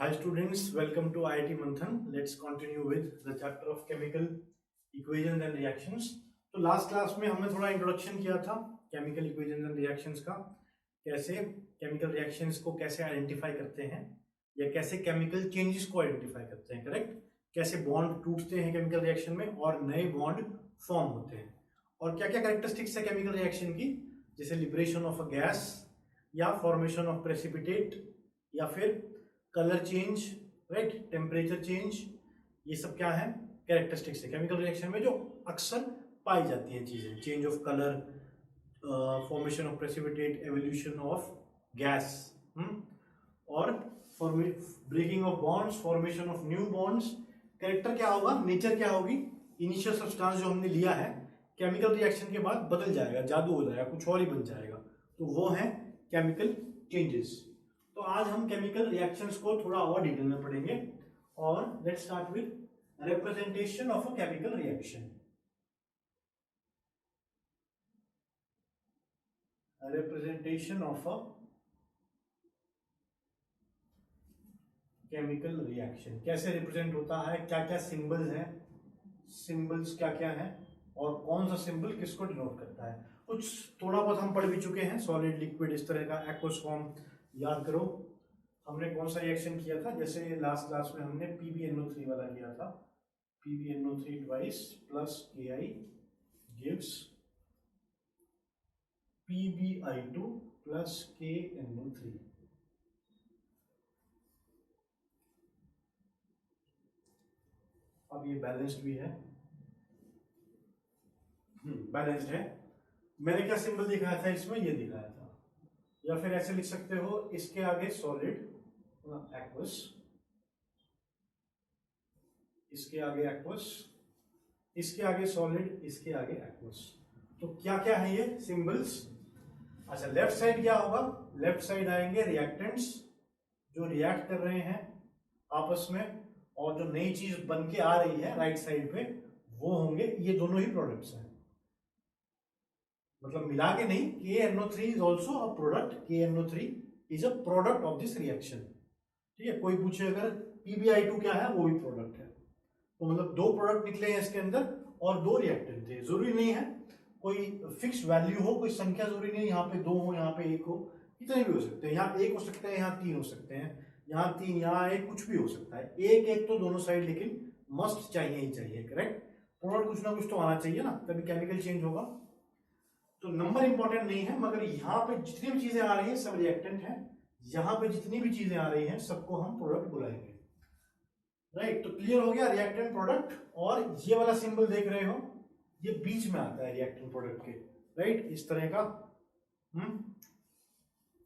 Hi students, welcome to IIT Manthan. Let's continue with the chapter of chemical equations and reactions. तो last class में हमने थोड़ा introduction किया था chemical equations and reactions का, कैसे केमिकल रिएक्शंस को कैसे आइडेंटिफाई करते हैं या कैसे केमिकल चेंजेस को आइडेंटिफाई करते हैं, करेक्ट। कैसे बॉन्ड टूटते हैं केमिकल रिएक्शन में और नए बॉन्ड फॉर्म होते हैं, और क्या क्या कैरेक्टरिस्टिक्स है केमिकल रिएक्शन की, जैसे लिबरेशन ऑफ अ गैस या फॉर्मेशन ऑफ प्रेसिपिटेट या फिर colour change, right, temperature change. ये सब क्या है, कैरेक्टरिस्टिक्स है केमिकल रिएक्शन में जो अक्सर पाई जाती हैं चीजें। Change of colour, formation of precipitate, evolution of gas, और breaking of bonds, formation of new bonds. Character क्या होगा, नेचर क्या होगी, इनिशियल सब्सटेंस जो हमने लिया है केमिकल रिएक्शन के बाद बदल जाएगा, जादू हो जाएगा, कुछ और ही बन जाएगा, तो वो है केमिकल चेंजेस। तो आज हम केमिकल रिएक्शंस को थोड़ा और डिटेल में पढ़ेंगे, और let's start with representation of a chemical reaction. Representation of a chemical reaction कैसे रिप्रेजेंट होता है, क्या क्या सिंबल्स हैं, सिंबल्स क्या क्या हैं, और कौन सा सिंबल किसको डिनोट करता है। कुछ थोड़ा बहुत हम पढ़ भी चुके हैं, सॉलिड, लिक्विड, इस तरह का एक्वस फॉर्म याद करो। हमने कौन सा रिएक्शन किया था, जैसे लास्ट क्लास में हमने PbNO3 वाला किया था। PbNO3 twice plus Ki gives PbI2 plus KNO3। अब ये बैलेंस्ड भी है, बैलेंस्ड है। मैंने क्या सिंबल दिखाया था इसमें, ये दिखाया था, या फिर ऐसे लिख सकते हो, इसके आगे सॉलिड एक्वस, इसके आगे एक्वस, इसके आगे सॉलिड, इसके आगे एक्वस। तो क्या क्या है ये सिंबल्स। अच्छा, लेफ्ट साइड क्या होगा, लेफ्ट साइड आएंगे रिएक्टेंट्स जो रिएक्ट कर रहे हैं आपस में, और जो नई चीज बन के आ रही है राइट साइड पे वो होंगे, ये दोनों ही प्रोडक्ट्स हैं, मतलब मिला के नहीं। KNO3 is also a product, KNO3 is a product of this reaction. ठीक है, कोई पूछे अगर PbI2 क्या है, वो भी प्रोडक्ट है। तो मतलब दो प्रोडक्ट निकले हैं इसके अंदर और दो रिएक्टेंट थे। जरूरी नहीं है कोई फिक्स वैल्यू हो, कोई संख्या जरूरी नहीं, यहाँ पे 2 हो, यहाँ पे 1 हो, कितने भी हो सकते हैं। यहाँ 1 हो सकते हैं, यहाँ 3 हो सकते हैं, यहाँ 3, यहाँ 1, कुछ भी हो सकता है। 1 तो दोनों साइड लेकिन मस्ट चाहिए ही चाहिए, करेक्ट। प्रोडक्ट कुछ ना कुछ तो आना चाहिए ना, तभी केमिकल चेंज होगा। तो नंबर इंपॉर्टेंट नहीं है, मगर यहाँ पे जितनी भी चीजें आ रही हैं सब रिएक्टेंट हैं, यहाँ पे जितनी भी चीजें आ रही हैं सबको हम प्रोडक्ट बुलाएंगे, राइट। तो क्लियर हो गया रिएक्टेंट प्रोडक्ट। और ये वाला सिंबल देख रहे हो, ये बीच में आता है रिएक्टेंट प्रोडक्ट के, राइट, इस तरह का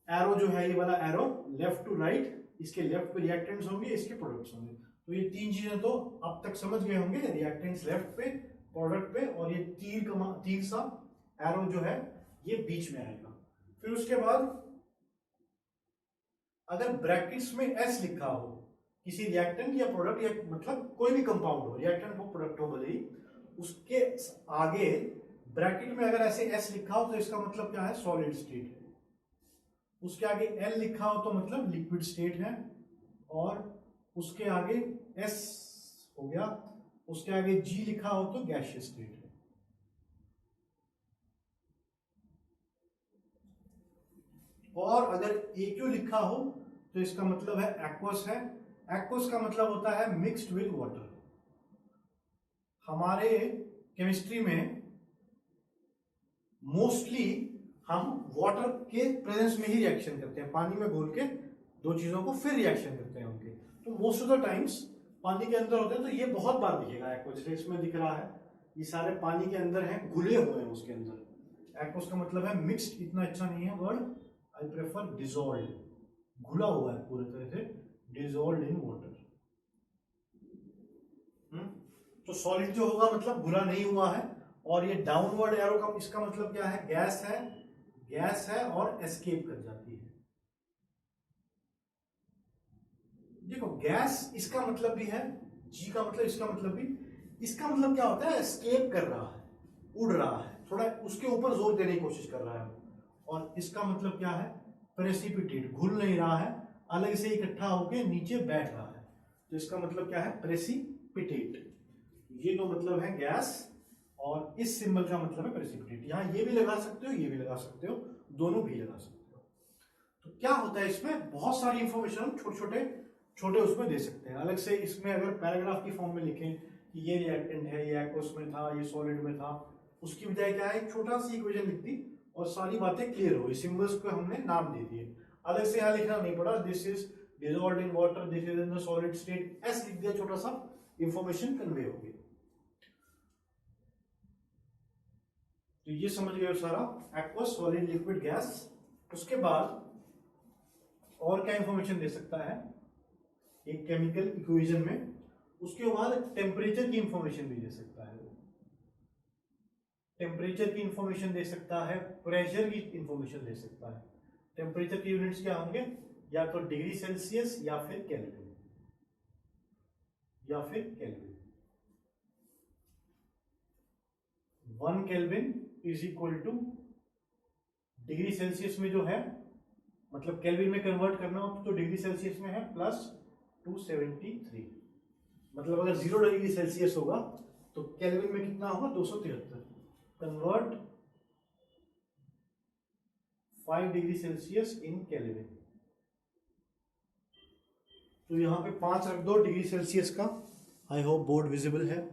एरो जो है, ये वाला एरो लेफ्ट टू राइट, इसके लेफ्ट पे रिएक्टेंट्स होंगे, इसके प्रोडक्ट्स होंगे। तो ये तीन चीजें तो अब तक समझ गए होंगे, रिएक्टेंट्स लेफ्ट पे, प्रोडक्ट पे, और ये तीर सा एरो जो है ये बीच में आएगा। फिर उसके बाद अगर ब्रैकेट्स में S लिखा हो किसी रिएक्टेंट या प्रोडक्ट, या मतलब कोई भी कंपाउंड हो, रिएक्टेंट हो प्रोडक्ट हो भले ही, उसके आगे ब्रैकेट में अगर ऐसे S लिखा हो तो इसका मतलब क्या है, सॉलिड स्टेट है। उसके आगे L लिखा हो तो मतलब लिक्विड स्टेट है, और उसके आगे S हो गया, उसके आगे G लिखा हो तो गैसियस स्टेट है। और अगर AQ लिखा हो तो इसका मतलब है एक्वस है। एक्वस का मतलब होता है मिक्स्ड विद वाटर। हमारे केमिस्ट्री में मोस्टली हम वाटर के प्रेजेंस में ही रिएक्शन करते हैं, पानी में घोल के दो चीजों को फिर रिएक्शन करते हैं उनके। तो मोस्ट ऑफ द टाइम्स पानी के अंदर होते हैं, तो ये बहुत बार दिखेगा एक्वस, जैसे इसमें दिख रहा है, ये सारे पानी के अंदर हैं, घुले हुए हैं उसके अंदर। एक्वस का मतलब है मिक्स्ड, इतना अच्छा नहीं है वर्ड, आई प्रेफर डिजोल्व, घुला हुआ है पूरी तरह से, डिजोल्व इन वाटर। तो सॉलिड जो होगा मतलब घुला नहीं हुआ है, और ये डाउनवर्ड एरो का इसका मतलब क्या है, गैस है, गैस है और एस्केप कर जाती है। देखो गैस इसका मतलब भी है, जी का मतलब, इसका मतलब भी, इसका मतलब क्या होता है, एस्केप कर रहा है, उड़ रहा है, थोड़ा उसके ऊपर जोर देने की कोशिश कर रहा है। और इसका मतलब क्या है, प्रेसिपिटेट, घुल नहीं रहा है, अलग से इकट्ठा होके नीचे बैठ रहा है, तो इसका मतलब क्या है, प्रेसिपिटेट। ये तो मतलब है गैस, और इस सिंबल का मतलब है प्रेसिपिटेट। यहाँ ये भी लगा सकते हो, ये भी लगा सकते हो, दोनों भी लगा सकते हो। तो क्या होता है इसमें, बहुत सारी इंफॉर्मेशन हम छोटे छोटे उसमें दे सकते हैं। अलग से इसमें अगर पैराग्राफ की फॉर्म में लिखें कि ये रिएक्टेंट है, ये एक्वस में था, ये सॉलिड में था, उसकी बजाय क्या है, एक छोटा सी इक्वेशन लिख दी और सारी बातें क्लियर हो गई, सिंबल्स को हमने नाम दे दिए। अलग से यहाँ लिखना नहीं पड़ा, this is dissolved in water, this is in the solid state, ऐसे लिख दिया, छोटा सा इंफॉर्मेशन कन्वे हो गई। तो ये समझ गए सारा, एक्वस, सॉलिड, लिक्विड, गैस। उसके बाद और क्या इंफॉर्मेशन दे सकता है एक केमिकल इक्वेशन में, उसके बाद टेम्परेचर की इंफॉर्मेशन भी दे सकता है। टेम्परेचर की इंफॉर्मेशन दे सकता है, प्रेशर की इंफॉर्मेशन दे सकता है। टेम्परेचर की यूनिट्स क्या होंगे, या तो डिग्री सेल्सियस या फिर केल्विन, या फिर kelvin. 1 kelvin is equal to, degree Celsius में जो है, मतलब केल्विन में कन्वर्ट करना हो तो डिग्री सेल्सियस में है प्लस 273, मतलब अगर 0 डिग्री सेल्सियस होगा तो केल्विन में कितना होगा, 273। Convert 5 degree Celsius in kelvin, तो यहां पे 5 रख दो डिग्री सेल्सियस का, आई होप बोर्ड विजिबल है।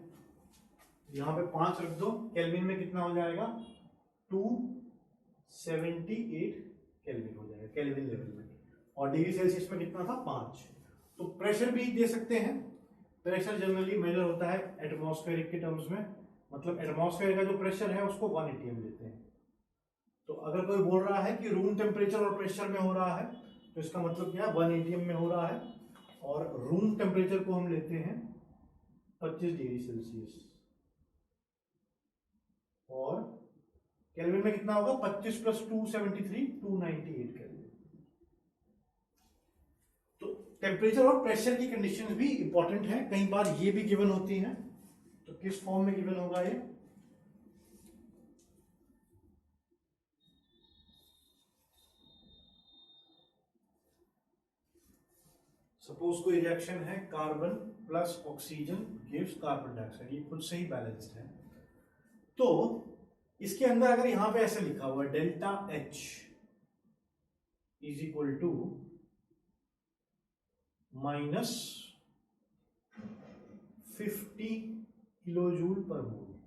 यहां पे 5 रख दो, केल्विन में कितना हो जाएगा, 278 केल्विन हो जाएगा केल्विन लेवल में, और डिग्री सेल्सियस में कितना था, 5। तो प्रेशर भी दे सकते हैं। प्रेशर जनरली मेजर होता है एटमॉस्फेरिक के टर्म्स में, मतलब एटमॉस्फेयर का जो प्रेशर है उसको 1 atm लेते हैं। तो अगर कोई बोल रहा है कि रूम टेम्परेचर और प्रेशर में हो रहा है, तो इसका मतलब क्या है, 1 atm में हो रहा है, और रूम टेम्परेचर को हम लेते हैं 25 डिग्री सेल्सियस, और केल्विन में कितना होगा, 25 प्लस 273, 298 केल्विन। तो टेम्परेचर और प्रेशर की कंडीशंस भी इंपॉर्टेंट है, कई बार ये भी गिवन होती हैं। तो किस फॉर्म में गिवन होगा ये, सपोज कोई रिएक्शन है, carbon plus oxygen gives carbon dioxide, ये खुद से ही बैलेंस्ड है। तो इसके अंदर अगर यहां पे ऐसे लिखा हुआ delta H is equal to -50 kilo joule per mole,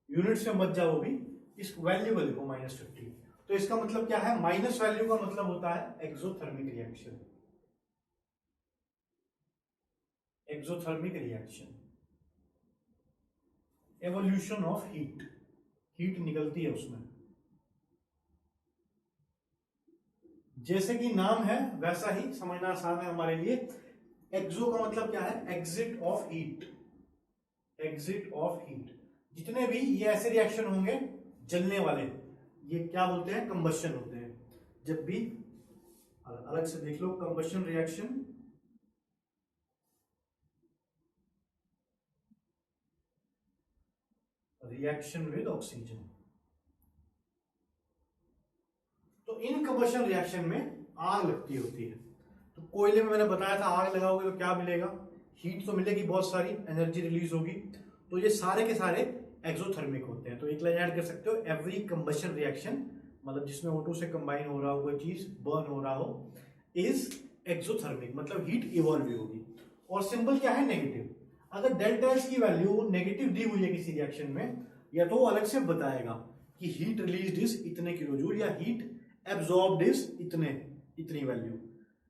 units में मत जाओ भी, इस वैल्यू को लिखो -50। तो इसका मतलब क्या है, माइनस वैल्यू का मतलब होता है exothermic reaction, exothermic reaction, evolution of heat, heat निकलती है उसमें। जैसे कि नाम है वैसा ही समझना आसान है हमारे लिए। एक्सो का मतलब क्या है, exit of heat, exit of heat. जितने भी ये ऐसे रिएक्शन होंगे जलने वाले, ये क्या बोलते हैं, कंबशन होते हैं। जब भी अलग से देख लो, combustion reaction, reaction with oxygen. तो इन कंबशन रिएक्शन में आग लगती होती है। तो कोयले में मैंने बताया था, आग लगाओगे तो क्या मिलेगा, हीट तो मिलेगी, बहुत सारी एनर्जी रिलीज होगी। तो ये सारे के सारे एक्सोथर्मिक होते हैं। तो एक लाइन ऐड कर सकते हो, एवरी कंबशन रिएक्शन, मतलब जिसमें O2 से कंबाइन हो रहा हो कोई चीज, बर्न हो रहा हो, इज एक्सोथर्मिक, मतलब हीट इवॉल्व होगी। और सिंबल क्या है, नेगेटिव। अगर डेल्टा एच की वैल्यू नेगेटिव दी हुई है किसी रिएक्शन में, या तो अलग से बताएगा कि हीट रिलीज्ड इज इतने किलो जूल, या हीट एब्जॉर्ब्ड इज इतने, इतनी वैल्यू,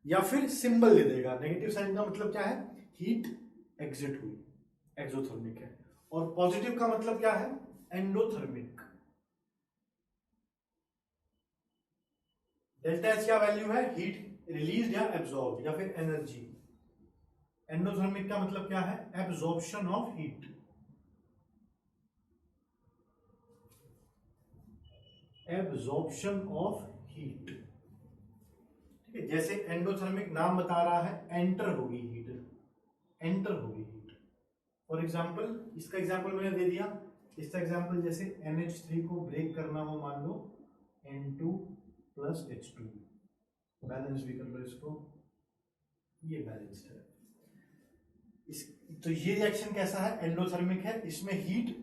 या फिर सिंबल दे देगा। नेगेटिव साइन का मतलब क्या है, हीट एग्जिट हुई, एक्सोथर्मिक है। और पॉजिटिव का मतलब क्या है, एंडोथर्मिक। डेल्टा एच क्या वैल्यू है, हीट रिलीज या एब्जॉर्ब या फिर एनर्जी। एंडोथर्मिक का मतलब क्या है, absorption of heat, absorption of heat. ठीक है, जैसे एंडोथर्मिक नाम बता रहा है, एंटर होगी हीट, एंटर होगी हीट। फॉर एग्जाम्पल, इसका एग्जाम्पल मैंने दे दिया। इसका एग्जाम्पल जैसे NH3 को ब्रेक करना हो, मान लो N2 + H2, बैलेंस भी कर लो इसको, ये बैलेंस्ड है। इस तो ये रिएक्शन कैसा है, एंडोथर्मिक है, इसमें हीट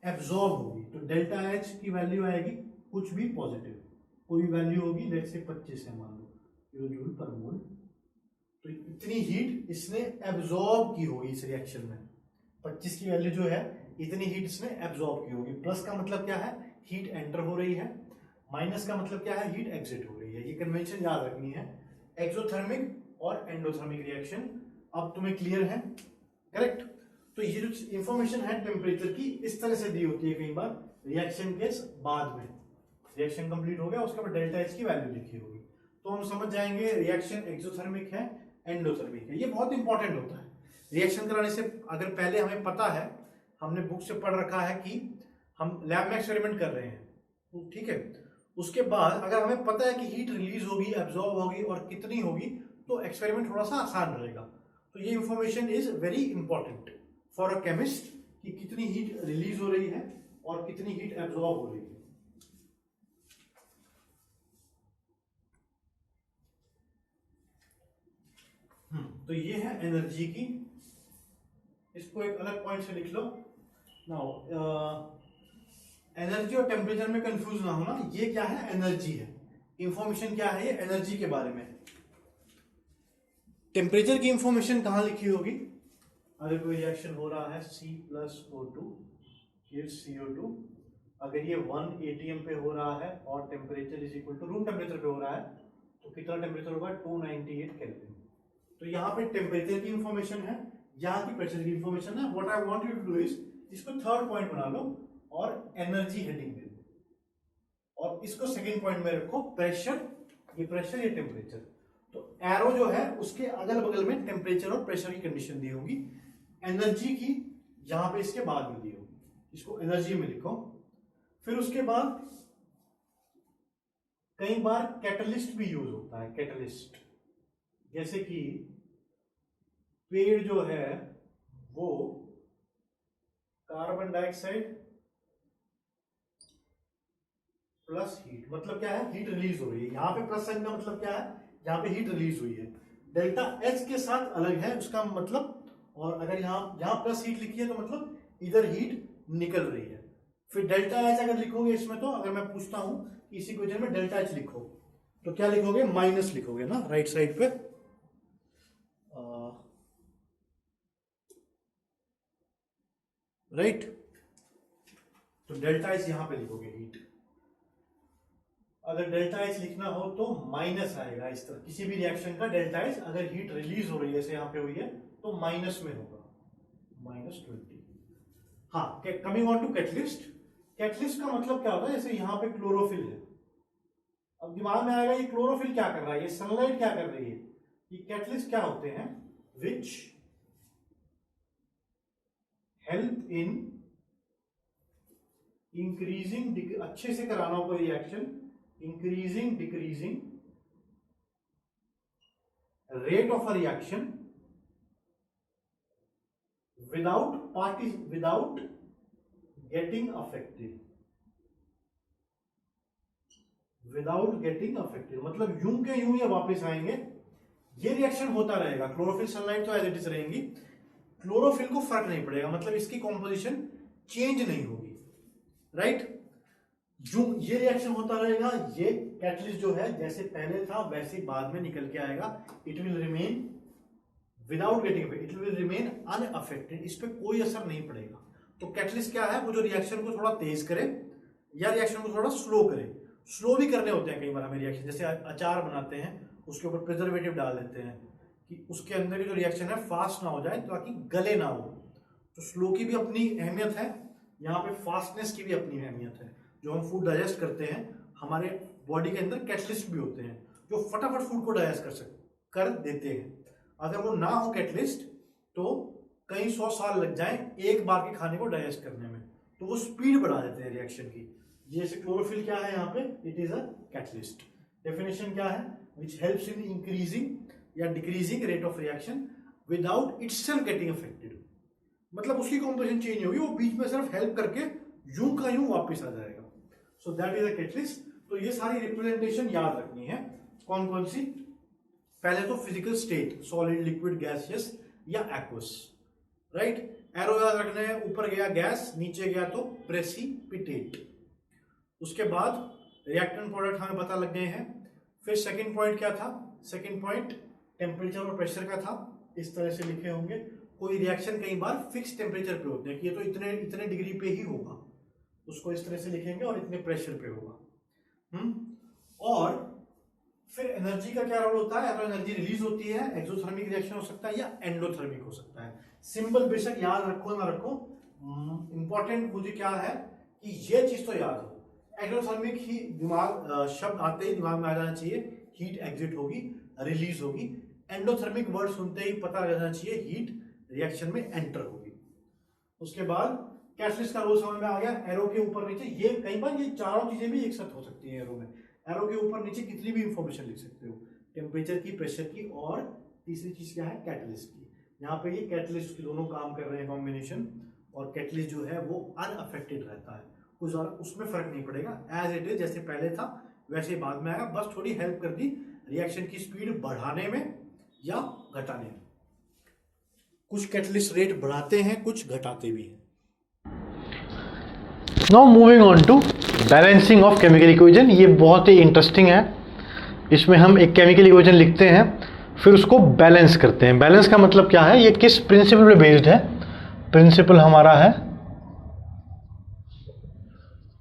एब्जॉर्ब होगी, तो डेल्टा एच की वैल्यू आएगी कुछ भी पॉजिटिव, कोई भी वैल्यू होगी, लेट्स से 25 है मान लो किलो जूल पर मोल, तो इतनी हीट इसने एब्जॉर्ब की होगी इस रिएक्शन में। 25 की वैल्यू जो है इतनी हीट इसने एब्जॉर्ब की होगी। प्लस का मतलब क्या है, हीट एंटर हो रही है, माइनस का मतलब क्या है, हीट एग्जिट हो रही है। ये कन्वेंशन याद रखनी है, एक्सोथर्मिक और एंडोथर्मिक रिएक्शन। अब तुम्हें क्लियर है, करेक्ट। तो ये जो इंफॉर्मेशन है टेम्परेचर की इस तरह से दी होती है कई बार रिएक्शन के बाद में, रिएक्शन कंप्लीट हो गया उसके बाद डेल्टा एच की वैल्यू लिखी होगी, तो हम समझ जाएंगे रिएक्शन एक्सोथर्मिक है एंडोथर्मिक है। ये बहुत इंपॉर्टेंट होता है रिएक्शन कराने से। अगर पहले हमें पता है, हमने बुक से पढ़ रखा है कि हम लैब में एक्सपेरिमेंट कर रहे हैं, तो ठीक है, उसके बाद अगर हमें पता है कि हीट रिलीज होगी, एब्जॉर्ब होगी और कितनी होगी, तो एक्सपेरिमेंट थोड़ा सा आसान रहेगा। तो ये information is very important for a chemist कि कितनी हीट रिलीज हो रही है और कितनी हीट एब्जॉर्ब हो रही है। तो ये है एनर्जी की, इसको एक अलग पॉइंट से लिख लो। नाउ एनर्जी और टेम्परेचर में कंफ्यूज ना होना, ये क्या है, एनर्जी है, इंफॉर्मेशन क्या है, ये एनर्जी के बारे में। टेम्परेचर की इंफॉर्मेशन कहां लिखी होगी, अगर कोई रिएक्शन हो रहा है C+O2 CO2, अगर ये 1 atm पे हो रहा है और temperature is equal to room temperature पे हो रहा है, तो कितना टेम्परेचर होगा, 298 केल्विन। तो यहाँ पे टेम्परेचर की इंफॉर्मेशन है, यहाँ की प्रेशर की इंफॉर्मेशन है। What I want you to do is इसको थर्ड पॉइंट बना लो और एनर्जी हेडिंग दे दो, और इसको सेकेंड पॉइंट में रखो प्रेशर, ये प्रेशर ये टेम्परेचर। तो एरो जो है उसके अगल बगल में टेम्परेचर और प्रेशर की कंडीशन दी होगी, एनर्जी की यहां पे इसके बाद में दी होगी, इसको एनर्जी में लिखो। फिर उसके बाद कई बार कैटलिस्ट भी यूज होता है, कैटलिस्ट, जैसे कि पेड़ जो है वो कार्बन डाइऑक्साइड प्लस हीट, मतलब क्या है, हीट रिलीज हो रही है। यहां पे प्लस साइन का मतलब क्या है, यहाँ पे हीट रिलीज हुई है। डेल्टा एच के साथ अलग है उसका मतलब, और अगर यहाँ प्लस हीट लिखी है तो मतलब इधर हीट निकल रही है। फिर डेल्टा एच अगर लिखोगे इसमें, तो अगर मैं पूछता हूं कि इसी इक्वेशन में डेल्टा एच लिखो, तो क्या लिखोगे, माइनस लिखोगे ना राइट साइड पे। राइट, तो डेल्टा एच यहां पे लिखोगे हीट। अगर डेल्टा एच लिखना हो तो माइनस आएगा इस तरह, किसी भी रिएक्शन का डेल्टा एच अगर हीट रिलीज हो रही है जैसे यहाँ पे हुई है तो माइनस में होगा, -20। हाँ, coming on to catalyst. Catalyst का मतलब क्या होता है, जैसे यहाँ पे क्लोरोफिल है, अब दिमाग में आएगा ये क्लोरोफिल क्या कर रहा है, ये सनलाइट क्या कर रही है। ये कैटलिस्ट क्या होते हैं, विच हेल्प इन इंक्रीजिंग, अच्छे से कराना हो कोई reaction, increasing decreasing rate of a reaction without getting affected, मतलब यूं के यूं ये वापस आएंगे, ये रिएक्शन होता रहेगा। क्लोरोफिल सनलाइट तो एज इट इज रहेंगी, क्लोरोफिल को फर्क नहीं पड़ेगा, मतलब इसकी कॉम्पोजिशन चेंज नहीं होगी, राइट। जो ये रिएक्शन होता रहेगा, ये कैटलिस्ट जो है जैसे पहले था वैसे बाद में निकल के आएगा, it will remain without getting effect, it will remain unaffected, इस पे कोई असर नहीं पड़ेगा। तो कैटलिस्ट क्या है, वो जो रिएक्शन को थोड़ा तेज करे या रिएक्शन को थोड़ा स्लो करे। स्लो भी करने होते हैं कई बार हमें रिएक्शन, जैसे अचार बनाते हैं उसके ऊपर प्रिजर्वेटिव डाल देते हैं कि उसके अंदर की जो रिएक्शन है फास्ट ना हो जाए ताकि गले ना हो। तो स्लो की भी अपनी अहमियत है, यहाँ पे फास्टनेस की भी अपनी अहमियत है। जो हम फूड डाइजेस्ट करते हैं, हमारे बॉडी के अंदर कैटलिस्ट भी होते हैं जो फटाफट फूड को डाइजेस्ट कर देते हैं। अगर वो ना हो कैटलिस्ट तो कई 100 साल लग जाए एक बार के खाने को डाइजेस्ट करने में, तो वो स्पीड बढ़ा देते हैं रिएक्शन की। जैसे क्लोरोफिल क्या है यहाँ पे, it is a catalyst. Definition क्या है, विच हेल्प्स इन इंक्रीजिंग या decreasing rate of reaction without itself getting affected, मतलब उसकी कॉम्पोजिशन चेंज नहीं होगी, वो बीच में सिर्फ हेल्प करके यूं का यूं वापस आ जाएगा। So that is a catalyst. तो ये सारी रिप्रेजेंटेशन याद रखनी है, कौन कौन सी, पहले तो physical state, solid, liquid, gaseous या एक्वस, राइट। एरो याद रखना है, ऊपर गया गैस, नीचे गया तो प्रेसिपिटेट। उसके बाद रिएक्टेंट प्रोडक्ट हमें पता लग गए हैं। फिर सेकंड पॉइंट क्या था? सेकंड पॉइंट टेम्परेचर और प्रेशर का था, इस तरह से लिखे होंगे। कोई रिएक्शन कई बार फिक्स टेम्परेचर पे होते हैं कि ये तो इतने इतने डिग्री पे ही होगा, उसको इस तरह से लिखेंगे, और इतने प्रेशर पे होगा। और फिर एनर्जी का क्या रोल होता है? तो एनर्जी रिलीज होती है, एक्सोथर्मिक रिएक्शन हो सकता है या एंडोथर्मिक हो सकता है। सिंबल बेशक याद रखो ना रखो, इंपॉर्टेंट मुझे क्या है कि ये चीज तो याद हो। एक्सोथर्मिक ही दिमाग शब्द आते ही दिमाग में आ जाना चाहिए, हीट एग्जिट होगी, रिलीज होगी। एंडोथर्मिक वर्ड सुनते ही पता लग जाना चाहिए, हीट रिएक्शन में एंटर होगी। उसके बाद कैटलिस्ट का रोल समझ में आ गया। एरो के ऊपर नीचे, ये कई बार ये चारों चीजें भी एक साथ हो सकती है एरो में। एरो के ऊपर नीचे कितनी भी इंफॉर्मेशन लिख सकते हो, टेम्परेचर की, प्रेशर की, और तीसरी चीज क्या है? कैटलिस्ट की। यहाँ पे ये कैटलिस्ट के दोनों काम कर रहे हैं कॉम्बिनेशन, और कैटलिस्ट जो है वो अनअफेक्टेड रहता है, कुछ और उसमें फर्क नहीं पड़ेगा, एज इट इज जैसे पहले था वैसे बाद में आएगा। बस थोड़ी हेल्प कर दी रिएक्शन की स्पीड बढ़ाने में या घटाने में। कुछ कैटलिस्ट रेट बढ़ाते हैं, कुछ घटाते भी हैं। Now moving on to balancing of chemical equation. ये बहुत ही इंटरेस्टिंग है। इसमें हम एक केमिकल इक्वेशन लिखते हैं, फिर उसको बैलेंस करते हैं। बैलेंस का मतलब क्या है? ये किस प्रिंसिपल पे बेस्ड है? प्रिंसिपल हमारा है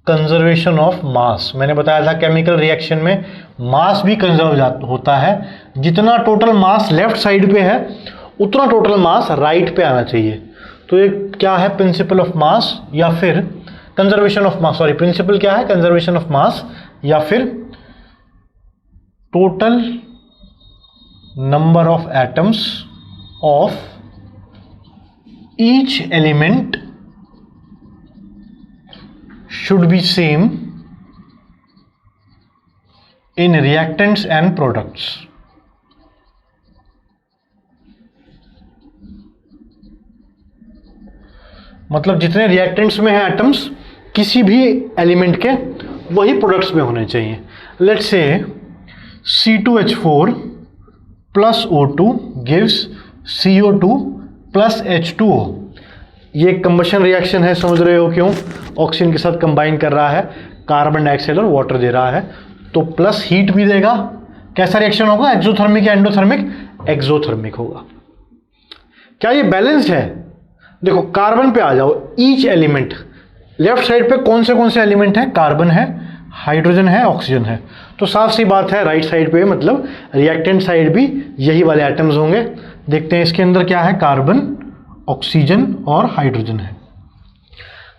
कंजर्वेशन ऑफ मास। मैंने बताया था केमिकल रिएक्शन में मास भी कंजर्व होता है। जितना टोटल मास लेफ्ट साइड पे है उतना टोटल मास राइट पे आना चाहिए। तो ये क्या है? प्रिंसिपल ऑफ मास या फिर conservation of mass. Sorry, principle क्या है? कंजर्वेशन ऑफ मास या फिर total number of atoms of each element should be same in reactants and products. मतलब जितने रिएक्टेंट्स में है एटम्स किसी भी एलिमेंट के, वही प्रोडक्ट्स में होने चाहिए। Let's say C2H4 plus O2 gives CO2 plus H2O। ये कंबशन रिएक्शन है, समझ रहे हो क्यों? ऑक्सीजन के साथ कंबाइन कर रहा है, कार्बन डाइऑक्साइड और वाटर दे रहा है, तो प्लस हीट भी देगा। कैसा रिएक्शन होगा? एक्सोथर्मिक या एंडोथर्मिक? एक्सोथर्मिक होगा। क्या ये बैलेंस्ड है? देखो कार्बन पे आ जाओ। ईच एलिमेंट, लेफ्ट साइड पे कौन से एलिमेंट हैं? कार्बन है, हाइड्रोजन है, ऑक्सीजन है। तो साफ सी बात है, राइट साइड पे मतलब रिएक्टेंट साइड भी यही वाले एटम्स होंगे। देखते हैं इसके अंदर क्या है। कार्बन, ऑक्सीजन और हाइड्रोजन है।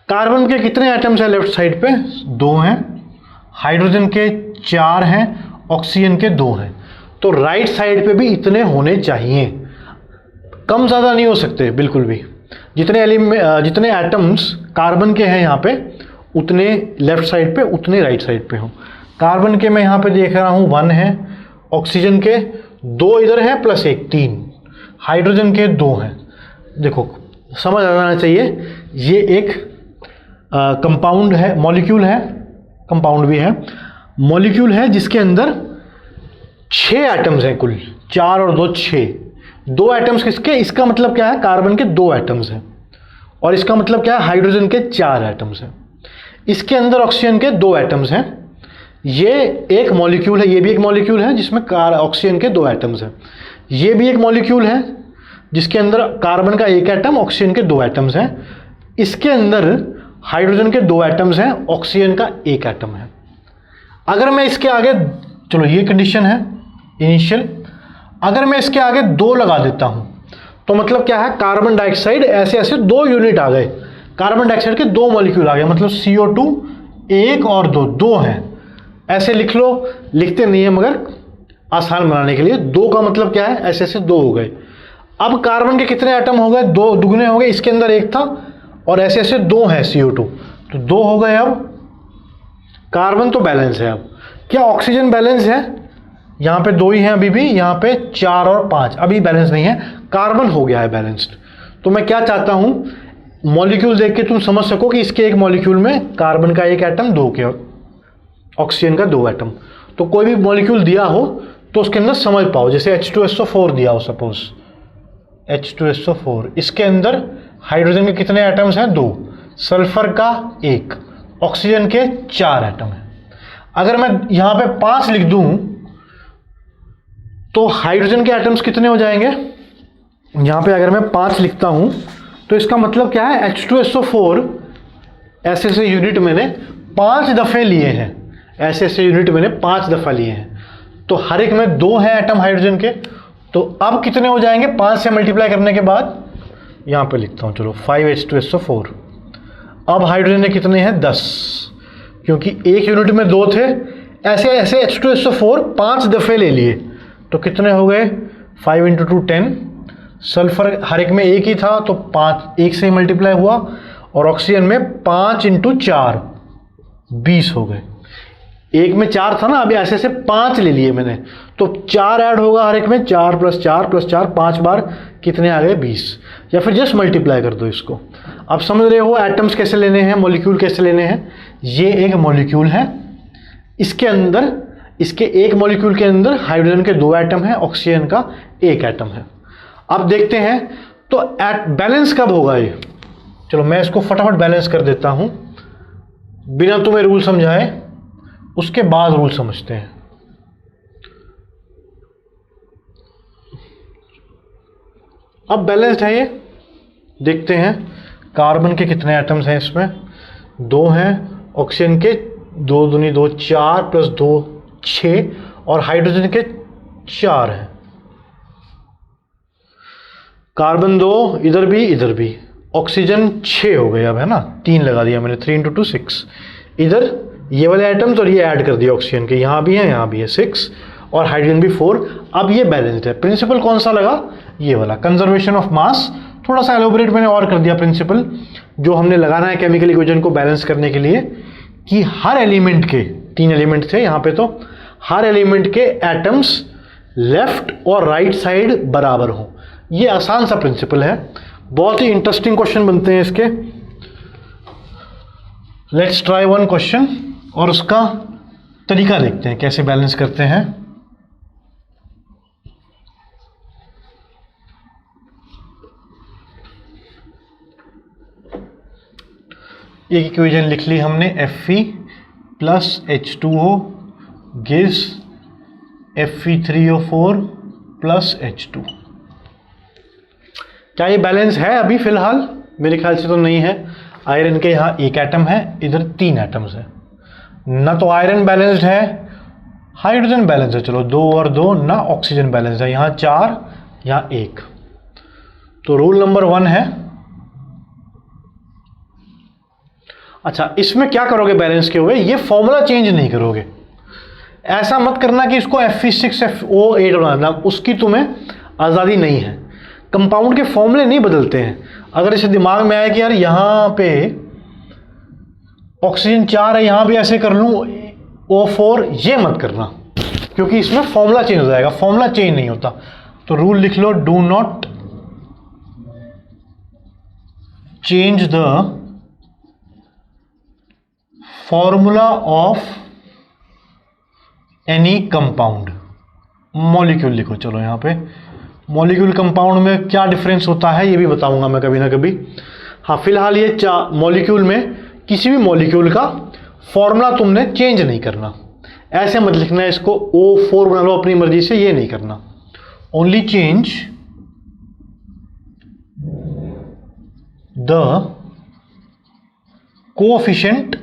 कार्बन के कितने एटम्स हैं लेफ्ट साइड पे? 2 हैं। हाइड्रोजन के 4 हैं, ऑक्सीजन के 2 हैं। तो राइट साइड पे भी इतने होने चाहिए, कम ज़्यादा नहीं हो सकते बिल्कुल भी। जितने एटम्स कार्बन के हैं यहाँ पे, उतने लेफ्ट साइड पे, उतने राइट साइड पे हो। कार्बन के मैं यहाँ पे देख रहा हूँ 1 है, ऑक्सीजन के 2 इधर हैं प्लस 1 3, हाइड्रोजन के 2 हैं। देखो समझ आ जाना चाहिए, ये एक कंपाउंड है, मॉलिक्यूल है, कंपाउंड भी है, मॉलिक्यूल है जिसके अंदर 6 एटम्स हैं कुल, 4 और 2 6। 2 एटम्स किसके? इसका मतलब क्या है? कार्बन के 2 एटम्स हैं, और इसका मतलब क्या है? हाइड्रोजन के 4 एटम्स हैं। इसके अंदर ऑक्सीजन के 2 एटम्स हैं। ये एक मॉलिक्यूल है, ये भी एक मॉलिक्यूल है जिसमें ऑक्सीजन के 2 एटम्स हैं। ये भी एक मॉलिक्यूल है जिसके अंदर कार्बन का 1 एटम, ऑक्सीजन के 2 एटम्स हैं। इसके अंदर हाइड्रोजन के 2 एटम्स हैं, ऑक्सीजन का 1 एटम है। अगर मैं इसके आगे, चलो ये कंडीशन है इनिशियल, अगर मैं इसके आगे 2 लगा देता हूं तो मतलब क्या है? कार्बन डाइऑक्साइड ऐसे ऐसे 2 यूनिट आ गए, कार्बन डाइऑक्साइड के 2 मॉलिक्यूल आ गए, मतलब CO2 1 और 2 हैं। ऐसे लिख लो, लिखते नहीं है मगर आसान बनाने के लिए। 2 का मतलब क्या है? ऐसे ऐसे 2 हो गए। अब कार्बन के कितने एटम हो गए? 2 दुगने हो गए। इसके अंदर 1 था और ऐसे ऐसे 2 है CO2, तो 2 हो गए। अब कार्बन तो बैलेंस है। अब क्या ऑक्सीजन बैलेंस है? यहाँ पे 2 ही हैं अभी भी, यहाँ पे 4 और 5 अभी बैलेंस नहीं है। कार्बन हो गया है बैलेंस्ड। तो मैं क्या चाहता हूँ, मॉलिक्यूल देख के तुम समझ सको कि इसके एक मॉलिक्यूल में कार्बन का 1 एटम, 2 के ऑक्सीजन का 2 एटम। तो कोई भी मॉलिक्यूल दिया हो तो उसके अंदर समझ पाओ। जैसे H2SO4 दिया हो सपोज, H2SO4, इसके अंदर हाइड्रोजन के कितने एटम्स हैं? 2, सल्फर का 1, ऑक्सीजन के 4 एटम हैं। अगर मैं यहां पे 5 लिख दूं तो हाइड्रोजन के एटम्स कितने हो जाएंगे? यहां पे अगर मैं 5 लिखता हूं तो इसका मतलब क्या है? H2SO4 ऐसे ऐसे यूनिट मैंने 5 दफे लिए हैं, ऐसे ऐसे यूनिट मैंने 5 दफा लिए हैं, तो हर एक में 2 हैं एटम हाइड्रोजन के। तो अब कितने हो जाएंगे 5 से मल्टीप्लाई करने के बाद? यहां पे लिखता हूं, चलो 5H2SO4। अब हाइड्रोजन के कितने हैं? 10, क्योंकि एक यूनिट में 2 थे, ऐसे ऐसे H2SO4 5 दफे ले लिए, तो कितने हो गए? 5 × 2 10। सल्फर हर एक में एक ही था तो 5 एक से ही मल्टीप्लाई हुआ, और ऑक्सीजन में 5 × 4 20 हो गए। एक में 4 था ना, अभी ऐसे ऐसे 5 ले लिए मैंने, तो 4 ऐड होगा हर एक में, 4 + 4 + 4, 5 बार कितने आ गए? 20। या फिर जस्ट मल्टीप्लाई कर दो इसको। अब समझ रहे हो एटम्स कैसे लेने हैं, मॉलिक्यूल कैसे लेने हैं। ये एक मॉलिक्यूल है, इसके अंदर, इसके एक मॉलिक्यूल के अंदर हाइड्रोजन के 2 एटम हैं, ऑक्सीजन का 1 एटम है। अब देखते हैं तो बैलेंस कब होगा ये। चलो मैं इसको फटाफट बैलेंस कर देता हूं बिना तुम्हें रूल समझाए, उसके बाद रूल समझते हैं। अब बैलेंस्ड है ये, देखते हैं कार्बन के कितने एटम्स हैं इसमें? 2 हैं, ऑक्सीजन के 2 दूनी 2 4 + 2 6, और हाइड्रोजन के 4 हैं। कार्बन 2 इधर भी, ऑक्सीजन 6 हो गए अब, है ना, 3 लगा दिया मैंने, 3 × 2 6। इधर ये वाले आइटम्स और ये ऐड कर दिया ऑक्सीजन के, यहाँ भी है 6, और हाइड्रोजन भी 4। अब ये बैलेंस्ड है। प्रिंसिपल कौन सा लगा? ये वाला, कंजर्वेशन ऑफ मास। थोड़ा सा एलोबरेट मैंने और कर दिया प्रिंसिपल जो हमने लगाना है केमिकल इक्वेशन को बैलेंस करने के लिए, कि हर एलिमेंट के 3 एलिमेंट थे यहाँ पे, तो हर एलिमेंट के एटम्स लेफ्ट और राइट साइड बराबर हों। ये आसान सा प्रिंसिपल है, बहुत ही इंटरेस्टिंग क्वेश्चन बनते हैं इसके। लेट्स ट्राई वन क्वेश्चन, और उसका तरीका देखते हैं कैसे बैलेंस करते हैं। एक इक्वेशन लिख ली हमने, Fe + H2O gives Fe3O4 + H2। क्या ये बैलेंस है अभी फिलहाल? मेरे ख्याल से तो नहीं है। आयरन के यहाँ 1 एटम है, इधर 3 एटम्स है, ना तो आयरन बैलेंस्ड है, हाइड्रोजन बैलेंस है, चलो 2 और 2, ना ऑक्सीजन बैलेंस है, यहाँ 4 यहाँ 1। तो रूल नंबर 1 है। अच्छा, इसमें क्या करोगे बैलेंस के हुए? ये फॉर्मूला चेंज नहीं करोगे। ऐसा मत करना कि इसको Fe6FO8 बनाना, उसकी तुम्हें आज़ादी नहीं है। कंपाउंड के फॉर्मूले नहीं बदलते हैं। अगर इसे दिमाग में आए कि यार यहाँ पे ऑक्सीजन 4 है, यहाँ भी ऐसे कर लूँ O4, ये मत करना, क्योंकि इसमें फॉर्मूला चेंज हो जाएगा। फॉर्मूला चेंज नहीं होता। तो रूल लिख लो, do not change the formula of any compound. Molecule लिखो, चलो यहाँ पे मॉलिक्यूल कंपाउंड में क्या डिफरेंस होता है ये भी बताऊंगा मैं कभी ना कभी। हाँ, फिलहाल ये मॉलिक्यूल में किसी भी मॉलिक्यूल का फॉर्मूला तुमने चेंज नहीं करना। ऐसे मत लिखना है इसको O4 बना लो अपनी मर्जी से, ये नहीं करना। Only change the coefficient,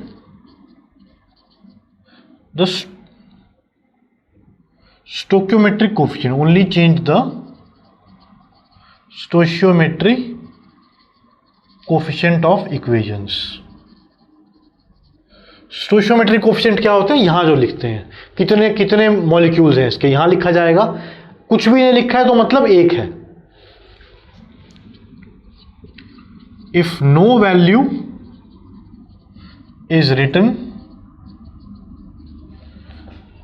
the stoichiometric coefficient, only change the stoichiometric coefficient of equations। stoichiometric coefficient क्या होते हैं? यहां जो लिखते हैं कितने कितने मॉलिक्यूल्स हैं इसके, यहां लिखा जाएगा। कुछ भी नहीं लिखा है तो मतलब 1 है। if no value is written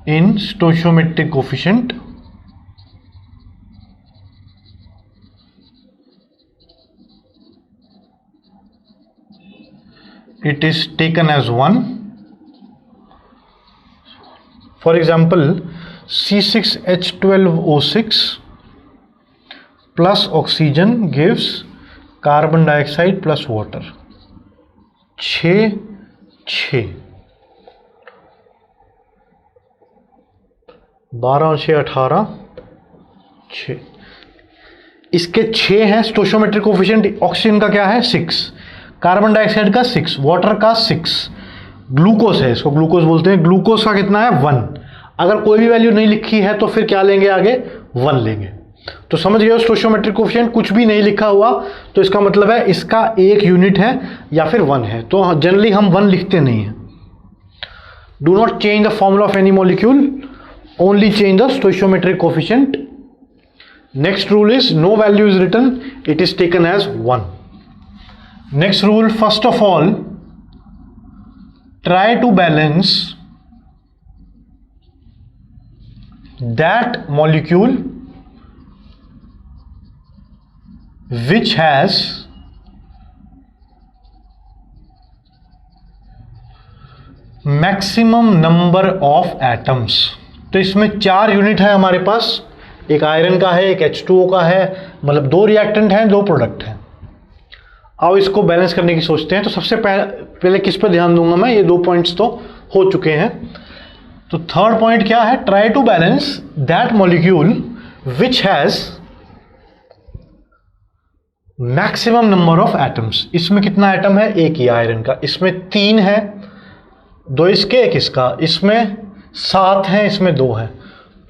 in stoichiometric coefficient, it is taken as 1। For example, C6H12O6 plus oxygen gives carbon dioxide plus water. 6 6 12 और 6 18 6। इसके 6 है स्टोइचियोमेट्रिक कोफिशिएंट। ऑक्सीजन का क्या है 6, कार्बन डाइऑक्साइड का 6, वाटर का 6, ग्लूकोज है, इसको ग्लूकोज बोलते हैं। ग्लूकोज का कितना है 1। अगर कोई भी वैल्यू नहीं लिखी है तो फिर क्या लेंगे आगे 1 लेंगे। तो समझ गए स्टोइचियोमेट्रिक कोफिशिएंट। कुछ भी नहीं लिखा हुआ तो इसका मतलब है इसका एक यूनिट है या फिर 1 है। तो जनरली हम 1 लिखते नहीं हैं। Do not change the formula of any molecule, only change the stoichiometric coefficient. Next rule is no value is written, it is taken as 1। Next rule, first of all try to balance that molecule which has maximum number of atoms। तो इसमें 4 unit है हमारे पास, एक iron का है, एक H2O का है, मतलब 2 रिएक्टेंट हैं, 2 प्रोडक्ट हैं। आओ इसको बैलेंस करने की सोचते हैं। तो सबसे पहले किस पर ध्यान दूंगा मैं, ये 2 पॉइंट्स तो हो चुके हैं। तो थर्ड पॉइंट क्या है, try to balance that molecule which has maximum number of atoms. इसमें कितना एटम है, एक ही आयरन का, इसमें 3 है, 2 इसके 1 इसका, इसमें 7 हैं, इसमें 2 हैं।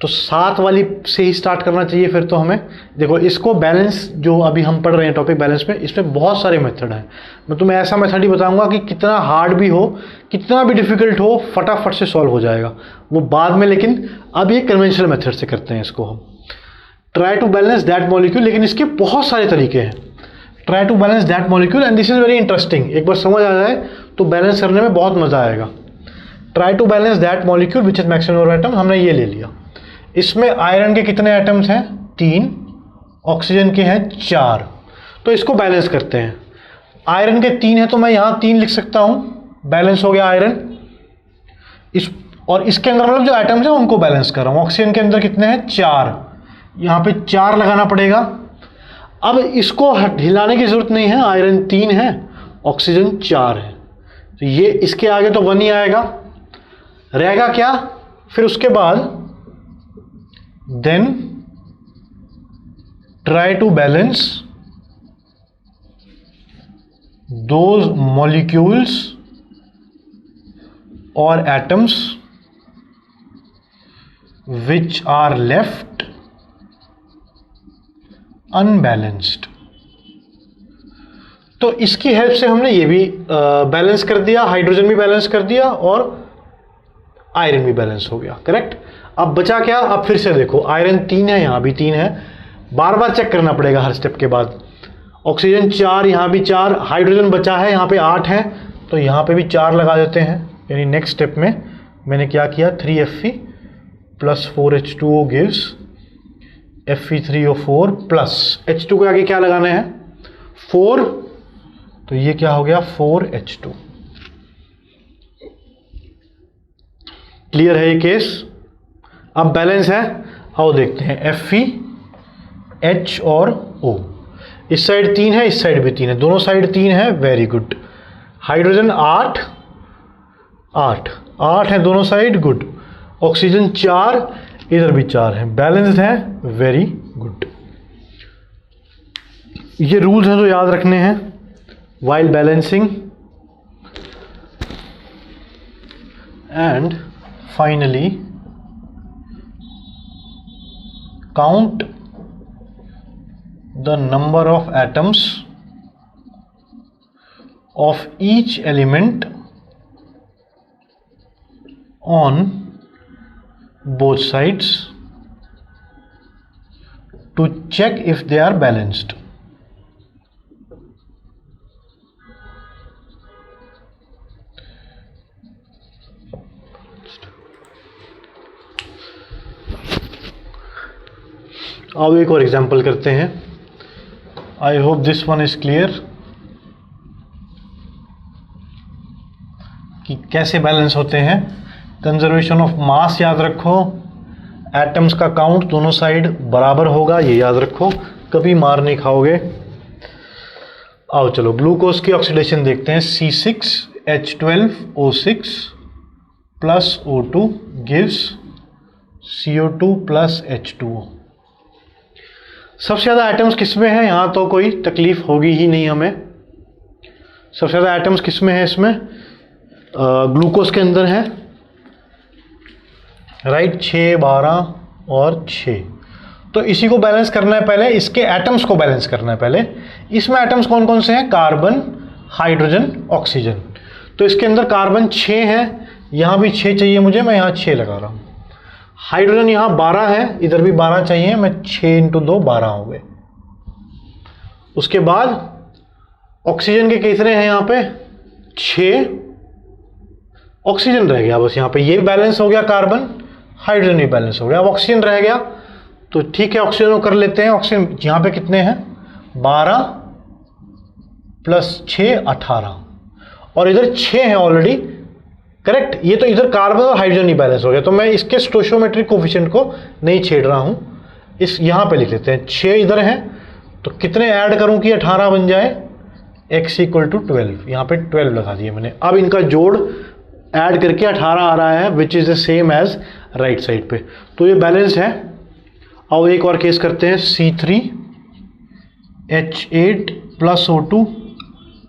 तो 7 वाली से ही स्टार्ट करना चाहिए फिर तो हमें। देखो इसको बैलेंस जो अभी हम पढ़ रहे हैं टॉपिक बैलेंस में, इसमें बहुत सारे मेथड हैं। मैं तुम्हें ऐसा मेथड ही बताऊंगा कि कितना हार्ड भी हो, कितना भी डिफिकल्ट हो, फटाफट से सॉल्व हो जाएगा वो बाद में। लेकिन अब ये कन्वेंशनल मेथड से करते हैं इसको हम। Try to balance that molecule, लेकिन इसके बहुत सारे तरीके हैं। Try to balance that molecule and this is very interesting. एक बार समझ आ जाए तो बैलेंस करने में बहुत मजा आएगा। Try to balance that molecule which is maximum number of atom, हमने ये ले लिया। इसमें आयरन के कितने एटम्स हैं 3, ऑक्सीजन के हैं 4। तो इसको बैलेंस करते हैं। आयरन के 3 है तो मैं यहाँ 3 लिख सकता हूँ, बैलेंस हो गया आयरन। इस और इसके अंदर मतलब जो एटम्स हैं उनको बैलेंस कर रहा हूँ। ऑक्सीजन के अंदर कितने हैं 4, यहाँ पे 4 लगाना पड़ेगा। अब इसको हिलाने की जरूरत नहीं है, आयरन 3 है, ऑक्सीजन 4 है, तो ये इसके आगे तो 1 ही आएगा। रहेगा क्या फिर उसके बाद, then try to balance those molecules or atoms which are left unbalanced। तो इसकी हेल्प से हमने ये भी बैलेंस कर दिया, हाइड्रोजन भी बैलेंस कर दिया और आयरन भी बैलेंस हो गया। करेक्ट। अब बचा क्या, अब फिर से देखो आयरन 3 है, यहाँ भी 3 है, बार बार चेक करना पड़ेगा हर स्टेप के बाद। ऑक्सीजन 4, यहाँ भी 4, हाइड्रोजन बचा है, यहाँ पे 8 है, तो यहाँ पे भी 4 लगा देते हैं। यानी नेक्स्ट स्टेप में मैंने क्या किया, 3Fe plus 4H2O gives Fe3O4 plus H2 के आगे क्या लगाना है 4, तो ये क्या हो गया 4H2। क्लियर है ये केस। अब बैलेंस है, आओ देखते हैं। Fe H और O, इस साइड 3 है, इस साइड भी 3 है, दोनों साइड 3 है, वेरी गुड। हाइड्रोजन 8 8 8 है दोनों साइड, गुड। ऑक्सीजन 4, इधर भी 4 है, बैलेंस्ड है, वेरी गुड। ये रूल्स हैं जो याद रखने हैं while balancing। and finally count the number of atoms of each element on both sides to check if they are balanced। अब एक और एग्जांपल करते हैं। I hope this one is clear कि कैसे बैलेंस होते हैं। कंजर्वेशन ऑफ मास याद रखो, एटम्स का काउंट दोनों साइड बराबर होगा, ये याद रखो, कभी मार नहीं खाओगे। आओ चलो ग्लूकोज की ऑक्सीडेशन देखते हैं। C6H12O6 plus O2 gives CO2 plus H2O। सबसे ज़्यादा एटम्स किस में है? यहाँ तो कोई तकलीफ होगी ही नहीं हमें। सबसे ज़्यादा एटम्स किस में है? इसमें ग्लूकोज के अंदर है, राइट, 6, 12 और 6। तो इसी को बैलेंस करना है पहले, इसके एटम्स को बैलेंस करना है पहले। इसमें एटम्स कौन कौन से हैं? Carbon, hydrogen, oxygen. तो इसके अंदर कार्बन 6 है, यहाँ भी 6 चाहिए मुझे, मैं यहाँ 6 लगा रहा हूँ। हाइड्रोजन यहाँ 12 है, इधर भी 12 चाहिए, मैं 6 × 2 12 हो गए। उसके बाद ऑक्सीजन के कितने हैं यहाँ पे? 6 ऑक्सीजन रह गया बस यहाँ पे। ये बैलेंस हो गया, कार्बन हाइड्रोजन भी बैलेंस हो गया। अब ऑक्सीजन रह गया तो ठीक है, ऑक्सीजन को कर लेते हैं। ऑक्सीजन यहाँ पे कितने हैं? 12 + 6 18, और इधर 6 है ऑलरेडी, करेक्ट। ये तो इधर कार्बन और हाइड्रोजन ही बैलेंस हो गया, तो मैं इसके स्टोइचियोमेट्रिक कोफिशिएंट को नहीं छेड़ रहा हूँ। इस यहाँ पे लिख लेते हैं, 6 इधर है, तो कितने ऐड करूँ कि 18 बन जाए? x = 12, यहाँ पे 12 लगा दिए मैंने। अब इनका जोड़ ऐड करके 18 आ रहा है, which is the same as right side पे, तो ये बैलेंस है। अब एक और केस करते हैं। C3H8 + O2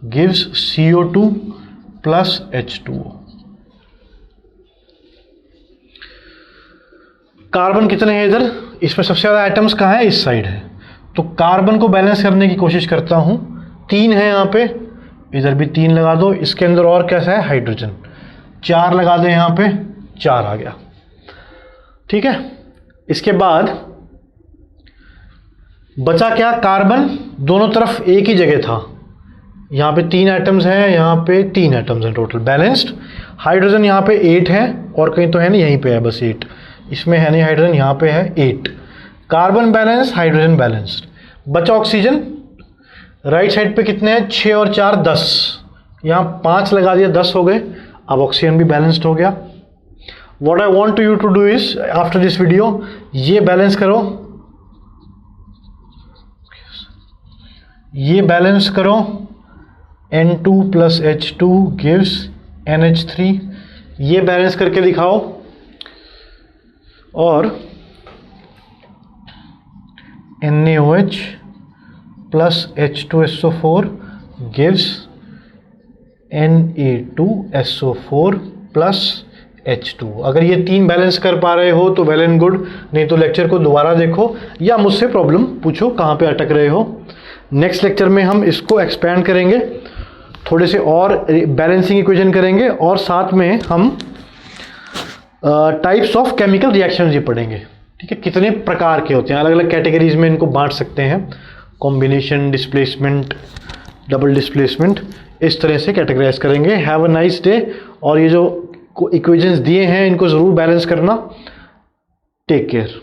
gives CO2 + H2O। Carbon कितने हैं इधर? इसमें सबसे ज़्यादा एटम्स कहाँ है? इस साइड है, तो कार्बन को बैलेंस करने की कोशिश करता हूँ। 3 है यहाँ पे, इधर भी 3 लगा दो। इसके अंदर और कैसा है? हाइड्रोजन, 4 लगा दें यहाँ पे, 4 आ गया, ठीक है। इसके बाद बचा क्या? कार्बन दोनों तरफ एक ही जगह था, यहाँ पे 3 एटम्स हैं, यहाँ पे 3 एटम्स हैं, टोटल बैलेंस्ड। हाइड्रोजन यहाँ पे 8 है, और कहीं तो है नहीं, यहीं पे है बस 8, इसमें है नहीं हाइड्रोजन, यहाँ पे है 8। Carbon balance, hydrogen balanced. बचा ऑक्सीजन, राइट साइड पे कितने हैं? 6 और 4 10, यहाँ 5 लगा दिया, 10 हो गए। अब ऑक्सीजन भी बैलेंस्ड हो गया। What I want you to do is, after this video, ये बैलेंस करो, ये बैलेंस करो। N2 + H2 गिव्स NH3, ये बैलेंस करके दिखाओ। और NaOH + H2SO4 gives Na2SO4 + H2। अगर ये 3 बैलेंस कर पा रहे हो तो वेल एंड गुड, नहीं तो लेक्चर को दोबारा देखो या मुझसे प्रॉब्लम पूछो कहाँ पे अटक रहे हो। नेक्स्ट लेक्चर में हम इसको एक्सपेंड करेंगे, थोड़े से और बैलेंसिंग इक्वेशन करेंगे, और साथ में हम टाइप्स ऑफ केमिकल रिएक्शंस ये पढ़ेंगे, ठीक है। कितने प्रकार के होते हैं, अलग अलग कैटेगरीज में इनको बांट सकते हैं, कॉम्बिनेशन, डिस्प्लेसमेंट, डबल डिस्प्लेसमेंट, इस तरह से कैटेगराइज करेंगे। Have a nice day. और ये जो इक्वेशंस दिए हैं इनको ज़रूर बैलेंस करना। Take care.